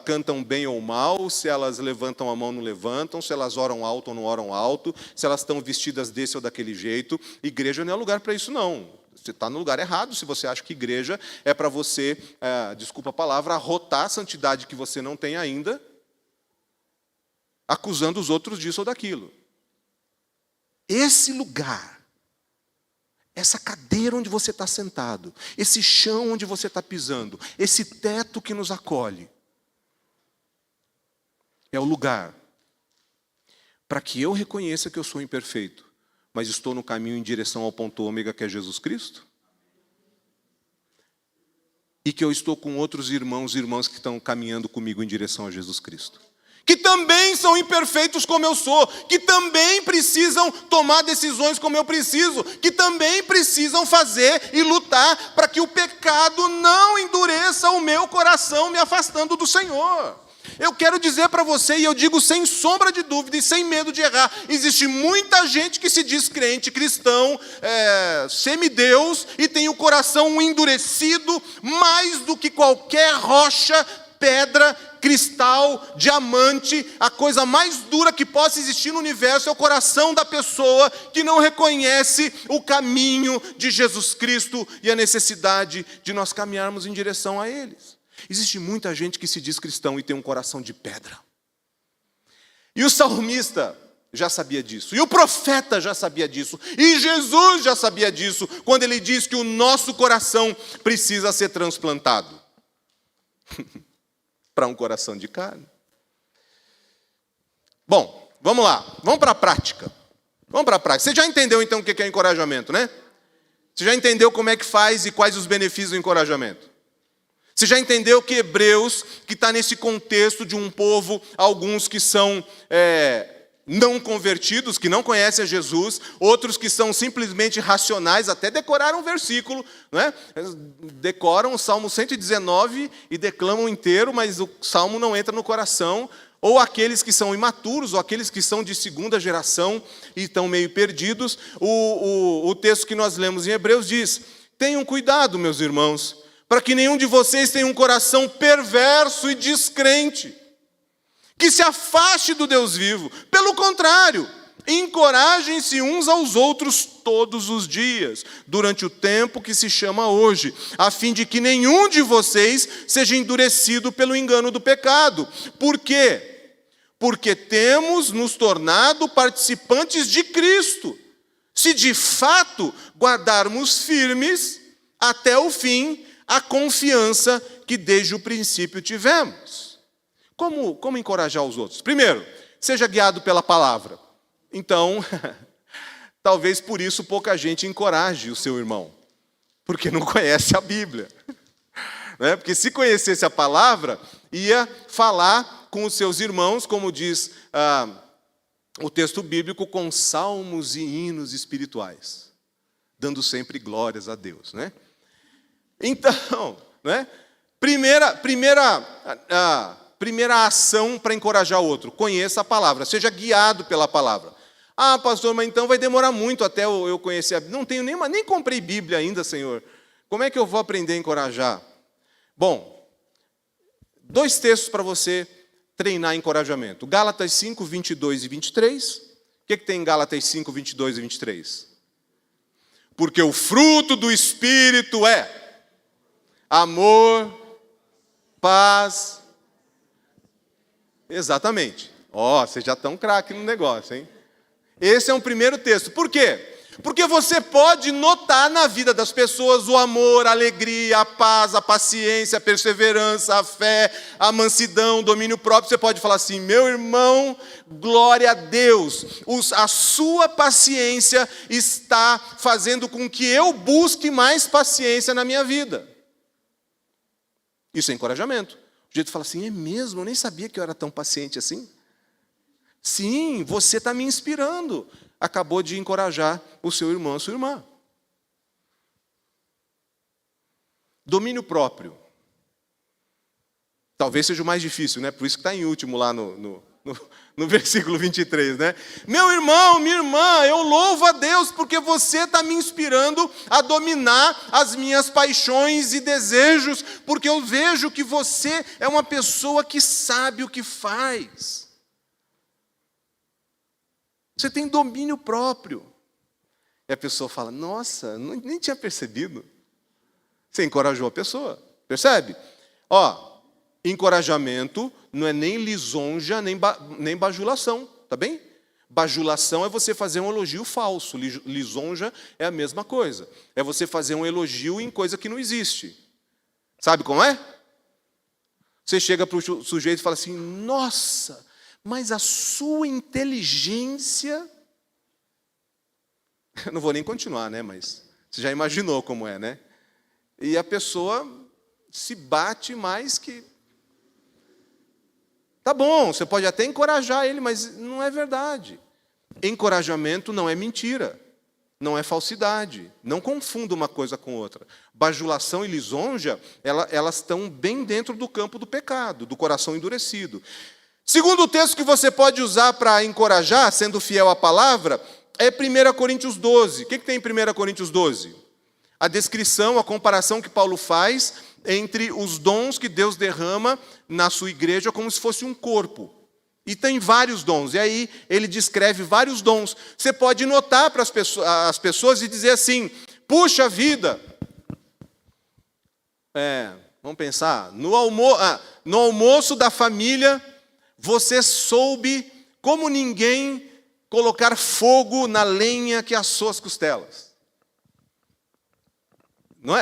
cantam bem ou mal, se elas levantam a mão ou não levantam, se elas oram alto ou não oram alto, se elas estão vestidas desse ou daquele jeito. Igreja não é lugar para isso, não. Você está no lugar errado se você acha que igreja é para você, desculpa a palavra, arrotar a santidade que você não tem ainda, acusando os outros disso ou daquilo. Esse lugar, essa cadeira onde você está sentado, esse chão onde você está pisando, esse teto que nos acolhe, é o lugar para que eu reconheça que eu sou imperfeito, mas estou no caminho em direção ao ponto ômega que é Jesus Cristo, e que eu estou com outros irmãos e irmãs que estão caminhando comigo em direção a Jesus Cristo, que também são imperfeitos como eu sou, que também precisam tomar decisões como eu preciso, que também precisam fazer e lutar para que o pecado não endureça o meu coração, me afastando do Senhor. Eu quero dizer para você, e eu digo sem sombra de dúvida e sem medo de errar, existe muita gente que se diz crente, cristão, semideus, e tem o coração endurecido mais do que qualquer rocha, pedra, cristal, diamante. A coisa mais dura que possa existir no universo é o coração da pessoa que não reconhece o caminho de Jesus Cristo e a necessidade de nós caminharmos em direção a eles. Existe muita gente que se diz cristão e tem um coração de pedra. E o salmista já sabia disso, e o profeta já sabia disso, e Jesus já sabia disso, quando ele diz que o nosso coração precisa ser transplantado para um coração de carne. Bom, vamos lá, vamos para a prática. Você já entendeu então o que é encorajamento, né? Você já entendeu como é que faz e quais os benefícios do encorajamento? Você já entendeu que Hebreus, que está nesse contexto de um povo, alguns que são não convertidos, que não conhecem a Jesus, outros que são simplesmente racionais, até decoraram um versículo, né? Decoram o Salmo 119 e declamam inteiro, mas o Salmo não entra no coração, ou aqueles que são imaturos, ou aqueles que são de segunda geração e estão meio perdidos. O texto que nós lemos em Hebreus diz: tenham cuidado, meus irmãos, para que nenhum de vocês tenha um coração perverso e descrente, que se afaste do Deus vivo. Pelo contrário, encorajem-se uns aos outros todos os dias, durante o tempo que se chama hoje, a fim de que nenhum de vocês seja endurecido pelo engano do pecado. Por quê? Porque temos nos tornado participantes de Cristo, se de fato guardarmos firmes até o fim a confiança que desde o princípio tivemos. Como encorajar os outros? Primeiro, seja guiado pela palavra. Então, talvez por isso pouca gente encoraje o seu irmão, porque não conhece a Bíblia. Né? Porque se conhecesse a palavra, ia falar com os seus irmãos, como diz o texto bíblico, com salmos e hinos espirituais, dando sempre glórias a Deus. Né? Então, né? Primeira ação para encorajar o outro: conheça a palavra, seja guiado pela palavra. Ah, pastor, mas então vai demorar muito até eu conhecer a Bíblia. Não tenho nem comprei Bíblia ainda, Senhor. Como é que eu vou aprender a encorajar? Bom, 2 textos para você treinar encorajamento. Gálatas 5, 22 e 23. O que tem em Gálatas 5, 22 e 23? Porque o fruto do Espírito é amor, paz. Exatamente. Vocês já estão craque no negócio, hein? Esse é um primeiro texto. Por quê? Porque você pode notar na vida das pessoas o amor, a alegria, a paz, a paciência, a perseverança, a fé, a mansidão, o domínio próprio. Você pode falar assim: meu irmão, glória a Deus, a sua paciência está fazendo com que eu busque mais paciência na minha vida. Isso é encorajamento. O jeito fala assim: é mesmo? Eu nem sabia que eu era tão paciente assim. Sim, você está me inspirando. Acabou de encorajar o seu irmão, a sua irmã. Domínio próprio. Talvez seja o mais difícil, né? Por isso que está em último lá no versículo 23, né? Meu irmão, minha irmã, eu louvo a Deus porque você está me inspirando a dominar as minhas paixões e desejos, porque eu vejo que você é uma pessoa que sabe o que faz. Você tem domínio próprio. E a pessoa fala: nossa, nem tinha percebido. Você encorajou a pessoa. Percebe? Encorajamento não é nem lisonja, nem bajulação. Tá bem? Bajulação é você fazer um elogio falso. Lisonja é a mesma coisa. É você fazer um elogio em coisa que não existe. Sabe como é? Você chega para o sujeito e fala assim: nossa, mas a sua inteligência... Eu não vou nem continuar, né? Mas você já imaginou como é, né? E a pessoa se bate mais que... Tá bom, você pode até encorajar ele, mas não é verdade. Encorajamento não é mentira, não é falsidade. Não confunda uma coisa com outra. Bajulação e lisonja, elas estão bem dentro do campo do pecado, do coração endurecido. Segundo texto que você pode usar para encorajar, sendo fiel à palavra, é 1 Coríntios 12. O que tem em 1 Coríntios 12? A descrição, a comparação que Paulo faz entre os dons que Deus derrama na sua igreja como se fosse um corpo. E tem vários dons. E aí ele descreve vários dons. Você pode notar para as pessoas e dizer assim: puxa vida, vamos pensar, no almoço da família, você soube, como ninguém, colocar fogo na lenha que assou as costelas. Não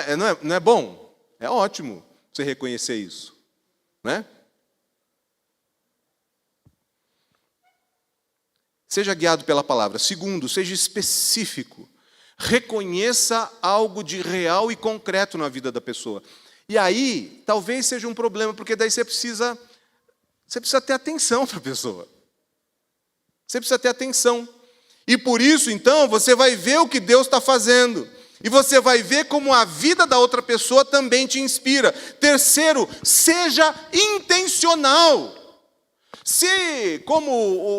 é bom? É ótimo você reconhecer isso. Né? Seja guiado pela palavra. Segundo, seja específico. Reconheça algo de real e concreto na vida da pessoa. E aí, talvez seja um problema, porque daí você precisa ter atenção para a pessoa. Você precisa ter atenção. E por isso, então, você vai ver o que Deus está fazendo. E você vai ver como a vida da outra pessoa também te inspira. Terceiro, seja intencional. Se, como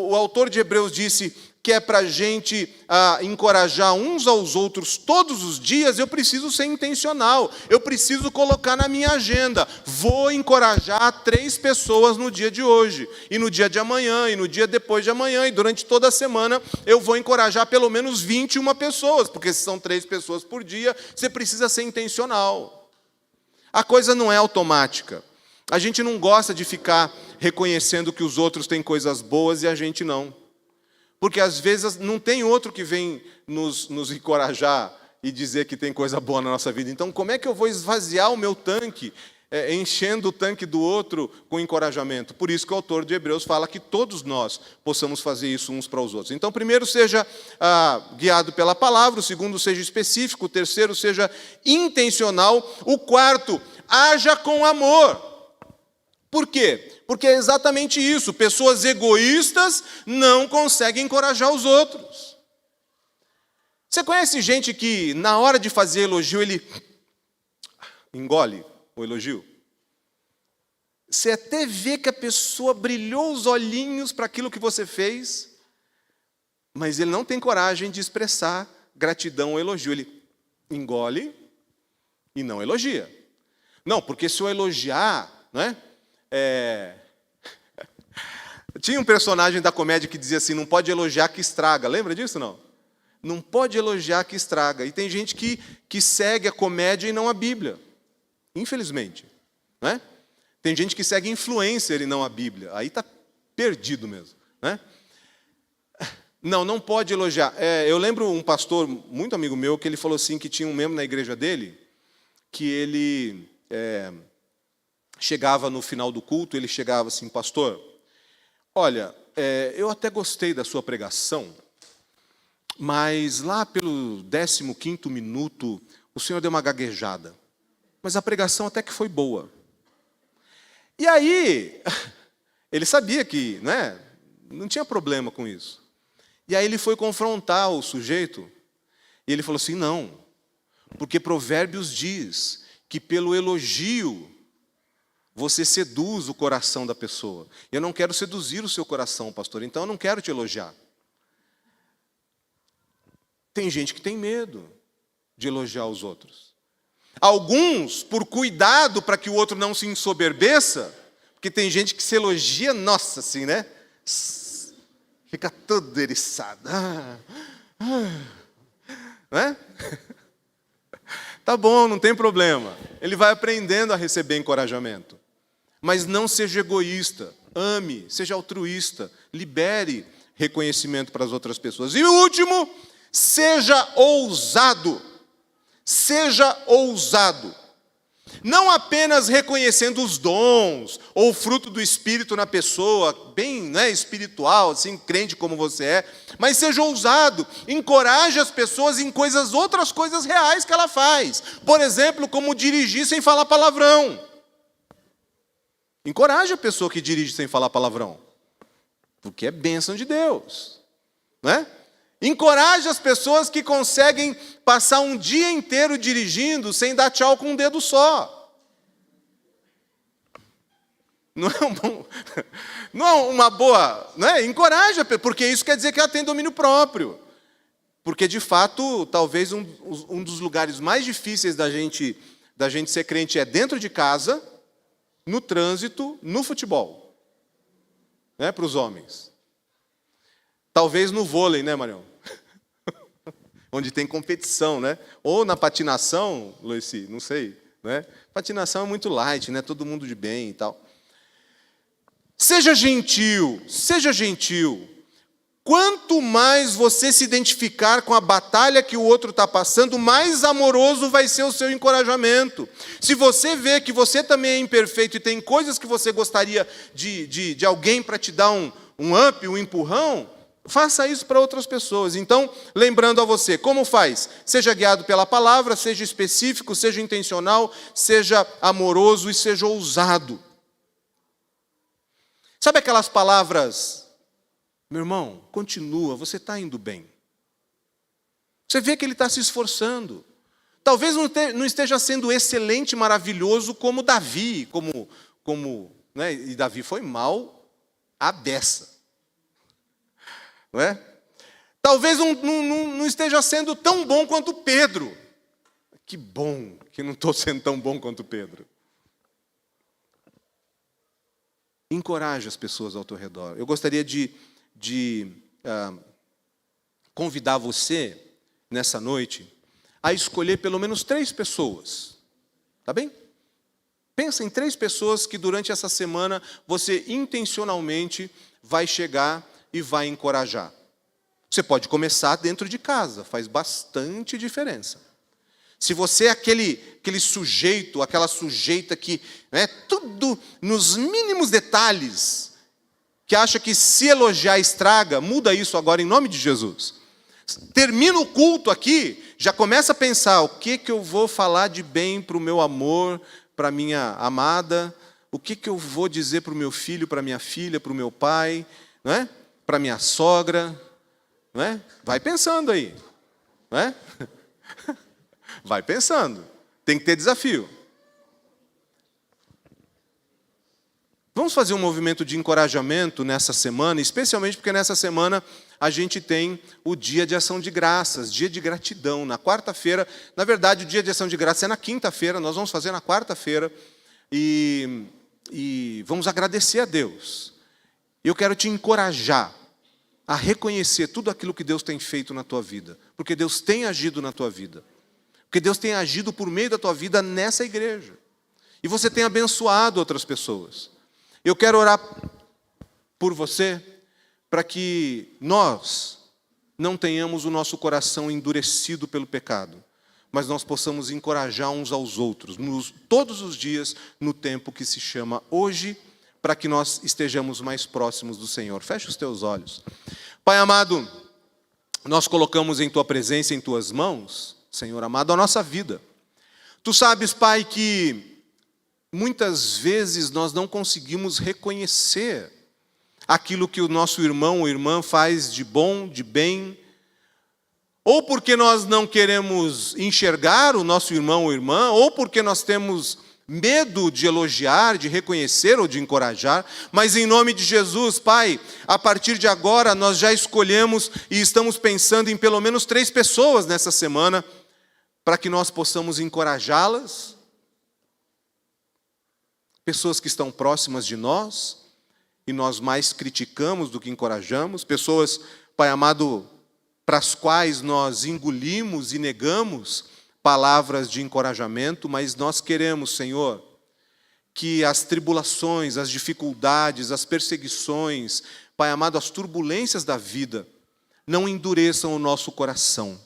o autor de Hebreus disse, que é para a gente encorajar uns aos outros todos os dias, eu preciso ser intencional. Eu preciso colocar na minha agenda: vou encorajar 3 pessoas no dia de hoje, e no dia de amanhã, e no dia depois de amanhã, e durante toda a semana eu vou encorajar pelo menos 21 pessoas, porque se são 3 pessoas por dia, você precisa ser intencional. A coisa não é automática. A gente não gosta de ficar reconhecendo que os outros têm coisas boas e a gente não. Porque às vezes não tem outro que vem nos encorajar e dizer que tem coisa boa na nossa vida. Então, como é que eu vou esvaziar o meu tanque, enchendo o tanque do outro com encorajamento? Por isso que o autor de Hebreus fala que todos nós possamos fazer isso uns para os outros. Então, primeiro, seja guiado pela palavra. O segundo, seja específico. O terceiro, seja intencional. O quarto, haja com amor. Por quê? Porque é exatamente isso. Pessoas egoístas não conseguem encorajar os outros. Você conhece gente que, na hora de fazer elogio, ele engole o elogio? Você até vê que a pessoa brilhou os olhinhos para aquilo que você fez, mas ele não tem coragem de expressar gratidão ou elogio. Ele engole e não elogia. Não, porque se eu elogiar, não é? Tinha um personagem da comédia que dizia assim: não pode elogiar que estraga. Lembra disso, não? Não pode elogiar que estraga. E tem gente que segue a comédia e não a Bíblia. Infelizmente. Não é? Tem gente que segue influencer e não a Bíblia. Aí está perdido mesmo. Né? Não, não pode elogiar. Eu lembro um pastor, muito amigo meu, que ele falou assim, que tinha um membro na igreja dele, que ele chegava no final do culto, ele chegava assim, pastor, olha, eu até gostei da sua pregação, mas lá pelo 15º minuto, o senhor deu uma gaguejada. Mas a pregação até que foi boa. E aí, ele sabia que não tinha problema com isso. E aí ele foi confrontar o sujeito, e ele falou assim, não, porque Provérbios diz que pelo elogio você seduz o coração da pessoa. Eu não quero seduzir o seu coração, pastor, então eu não quero te elogiar. Tem gente que tem medo de elogiar os outros. Alguns, por cuidado para que o outro não se ensoberbeça, porque tem gente que se elogia, nossa, assim, né? Fica todo eriçado. Né? Tá bom, não tem problema. Ele vai aprendendo a receber encorajamento. Mas não seja egoísta. Ame, seja altruísta. Libere reconhecimento para as outras pessoas. E o último, seja ousado. Seja ousado. Não apenas reconhecendo os dons, ou o fruto do Espírito na pessoa, bem espiritual, assim, crente como você é, mas seja ousado, encoraje as pessoas em outras coisas reais que ela faz. Por exemplo, como dirigir sem falar palavrão. Encoraje a pessoa que dirige sem falar palavrão, porque é bênção de Deus, né? Encoraje as pessoas que conseguem passar um dia inteiro dirigindo sem dar tchau com um dedo só. Não é uma boa, encoraja, porque isso quer dizer que ela tem domínio próprio. Porque, de fato, talvez um dos lugares mais difíceis da gente ser crente é dentro de casa, no trânsito, no futebol. Para os homens. Talvez no vôlei, né, Marião? Onde tem competição, né? Ou na patinação, Luici, não sei, né? Patinação é muito light, né? Todo mundo de bem e tal. Seja gentil, seja gentil. Quanto mais você se identificar com a batalha que o outro está passando, mais amoroso vai ser o seu encorajamento. Se você vê que você também é imperfeito e tem coisas que você gostaria de alguém para te dar um up, um empurrão, faça isso para outras pessoas. Então, lembrando a você, como faz? Seja guiado pela palavra, seja específico, seja intencional, seja amoroso e seja ousado. Sabe aquelas palavras, meu irmão, continua, você está indo bem. Você vê que ele está se esforçando. Talvez não esteja sendo excelente, maravilhoso como Davi, e Davi foi mal à beça. Não é? Talvez não esteja sendo tão bom quanto Pedro. Que bom que não estou sendo tão bom quanto Pedro. Encoraje as pessoas ao teu redor. Eu gostaria de convidar você, nessa noite, a escolher pelo menos 3 pessoas. Tá bem? Pensa em 3 pessoas que durante essa semana você intencionalmente vai chegar e vai encorajar. Você pode começar dentro de casa, faz bastante diferença. Se você é aquele sujeito, aquela sujeita que tudo nos mínimos detalhes, que acha que se elogiar estraga, muda isso agora em nome de Jesus. Termina o culto aqui, já começa a pensar, o que eu vou falar de bem para o meu amor, para a minha amada, o que eu vou dizer para o meu filho, para a minha filha, para o meu pai, para a minha sogra, Vai pensando aí, Vai pensando, tem que ter desafio. Vamos fazer um movimento de encorajamento nessa semana, especialmente porque nessa semana a gente tem o Dia de Ação de Graças, Dia de Gratidão. Na quarta-feira, na verdade, o Dia de Ação de Graças é na quinta-feira, nós vamos fazer na quarta-feira e vamos agradecer a Deus. Eu quero te encorajar a reconhecer tudo aquilo que Deus tem feito na tua vida, porque Deus tem agido na tua vida, porque Deus tem agido por meio da tua vida nessa igreja, e você tem abençoado outras pessoas. Eu quero orar por você, para que nós não tenhamos o nosso coração endurecido pelo pecado, mas nós possamos encorajar uns aos outros, todos os dias, no tempo que se chama hoje, para que nós estejamos mais próximos do Senhor. Feche os teus olhos. Pai amado, nós colocamos em Tua presença, em Tuas mãos, Senhor amado, a nossa vida. Tu sabes, Pai, que muitas vezes nós não conseguimos reconhecer aquilo que o nosso irmão ou irmã faz de bom, de bem, ou porque nós não queremos enxergar o nosso irmão ou irmã, ou porque nós temos medo de elogiar, de reconhecer ou de encorajar, mas em nome de Jesus, Pai, a partir de agora nós já escolhemos e estamos pensando em pelo menos 3 pessoas nessa semana, para que nós possamos encorajá-las, pessoas que estão próximas de nós, e nós mais criticamos do que encorajamos, pessoas, Pai amado, para as quais nós engolimos e negamos palavras de encorajamento, mas nós queremos, Senhor, que as tribulações, as dificuldades, as perseguições, Pai amado, as turbulências da vida, não endureçam o nosso coração.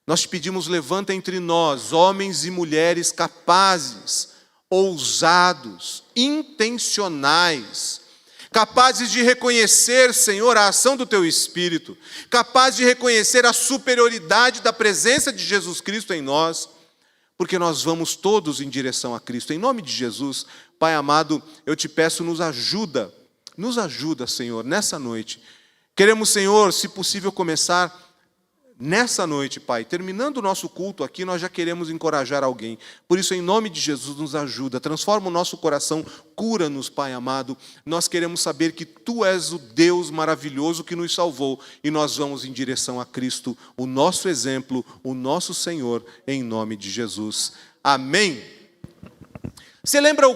Nós te pedimos, levanta entre nós homens e mulheres capazes, ousados, intencionais, capazes de reconhecer, Senhor, a ação do Teu Espírito, capazes de reconhecer a superioridade da presença de Jesus Cristo em nós, porque nós vamos todos em direção a Cristo. Em nome de Jesus, Pai amado, eu te peço, nos ajuda, Senhor, nessa noite. Queremos, Senhor, se possível, começar nessa noite, Pai, terminando o nosso culto aqui, nós já queremos encorajar alguém. Por isso, em nome de Jesus, nos ajuda, transforma o nosso coração, cura-nos, Pai amado. Nós queremos saber que Tu és o Deus maravilhoso que nos salvou e nós vamos em direção a Cristo, o nosso exemplo, o nosso Senhor, em nome de Jesus. Amém. Você lembra